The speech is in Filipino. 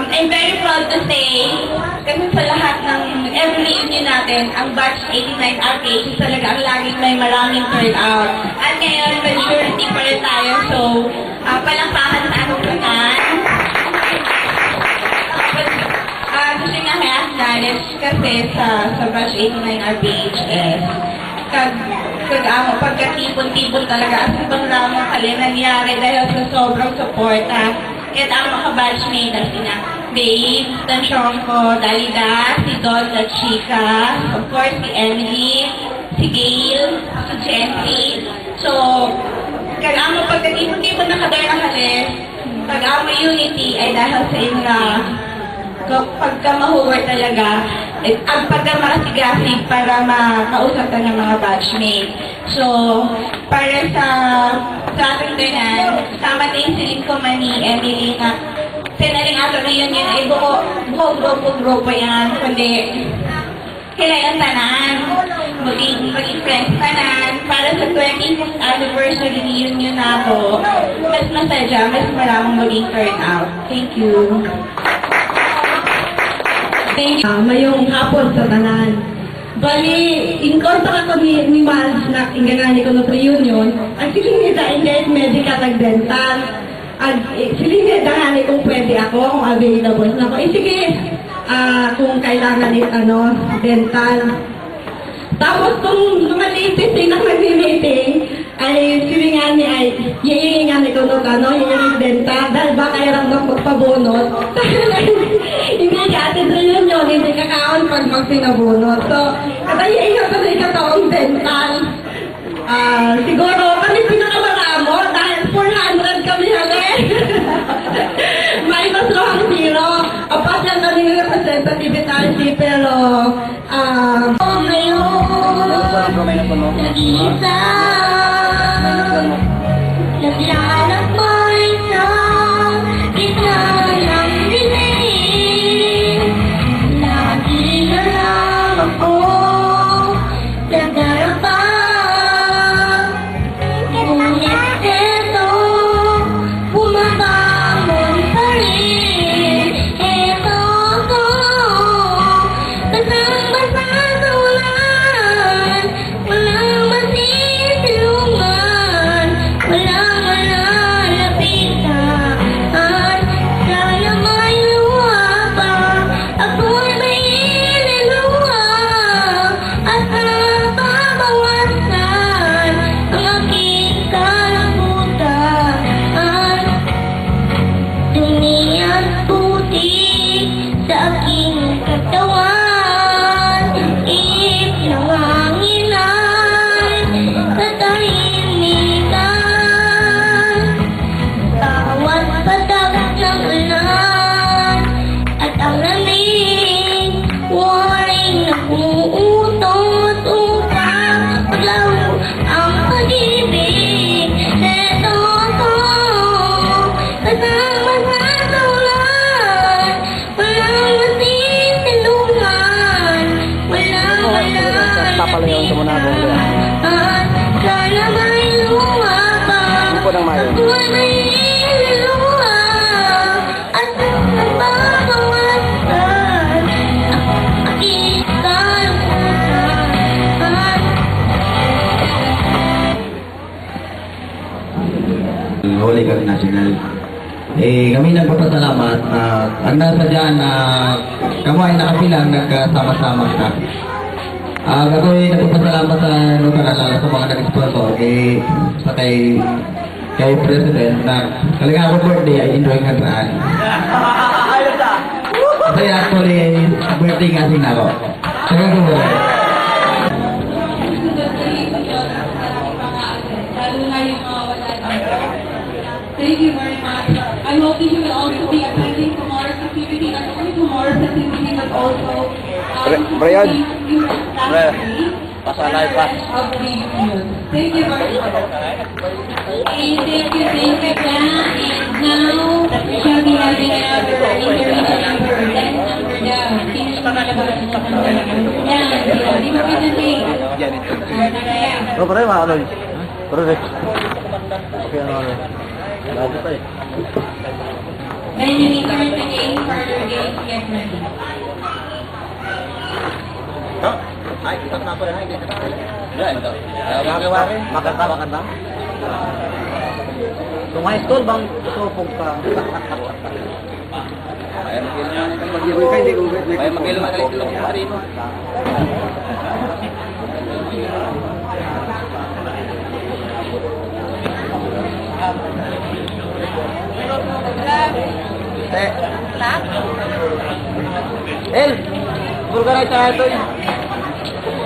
I'm very proud to say, kasi sa lahat ng every reunion natin, ang batch 89 RPH talaga ang laging may maraming turnout. At ngayon, maturity pa rin tayo, so palakpakan sa ating kanan. Gusto nga kaya acknowledge kasi sa batch 89 RPH pagkatipon-tipon talaga ang ibang ramong kali nangyari dahil sa sobrang suporta. At ang mga batchmate na sina Dave, Tansyongko, Dalida, si Don, la Chica, of course si Emily, si Gail, si Jency. So, kag-amo pagkatipon-tipon na kadar na kali, kag-amo unity ay dahil sa inyo pagka-mahuwar talaga, ang pagka-makasigasig para makausap ng mga batchmate. So, para sa ating tanan, sama din siling ko man ni Emily na sinaling ato na yun ay grupo yan, kundi kailangan tanan, maging friends tanan, para sa 20th anniversary reunion na ako, mas masadya, mas maraming maging turnout. Thank you. Mayong hapon sa tanan. Bali, in contact ako ni Miles na ingagani ko ng reunion, ang silingid na engage medical at dental. Ang silingid na ngani kung pwede ako, kung available na ako. Sige, kung kailangan dental. Tapos kung lumalitis din ang nag-meeting, ay silingan niya ay iingan ni kuno iingan dental dahil ba kaya lang magpabunot. Hindi ka atin reunion, hindi kakaon pag magpinabunot. So, katayiin ko sa ikataong dental. Siguro kami pinakamaramo dahil 400 kami hali. May mas rohang zero. Apat lang kami ng representativity pero nag-iisa naglalak mo ito gitna ng dilim lagi na lang ako nagdarapa ngunit ito bumabangon pa rin ito ko kasama sa tulan walang masisilungan walang malalapitan sana may luha pa ako'y may iniluha at nababawasan ang aking kalabutan dumi at putik sa aking katawan iip ng hanginan sa tahimikan bawat patak ng ulan at ang lamig waring nag-uutot upang maglaho ang pag-ibig eto ko kasama sa tulan walang masisilungan walang malalapitan at sana may luha pa ako'y may iniluha at nababawasan ang aking kalabutan. Holy God National. Kami nagpapasalamat na ang nasa dyan na kamo ay nakapilang nagkasama-sama ka. Ako'y nagpapasalamat sa lalo sa mga nag-sponsor sa kay President na talaga ako birthday ay enjoy nga saan. Kasi actually, birthday nga sin ako. Sige ko ba? Thank you very much. I hope that you will also be attending tomorrow's activity, not only tomorrow's activity, but also Brian. Pasalay pa. Thank you very much. And thank you, Jan. And now, we shall be having another intermission number 10 number down. Finish na naman. Yan, di ba pinatay? Oh, pare, maanoy. Pare. Okay, ano. Lagi pa eh. Then you need to again for Makakawa ka na? Kung high school bang supog ka? Kaya mag-ilong ka dito pa rin. El, burger tayo ito. Yan.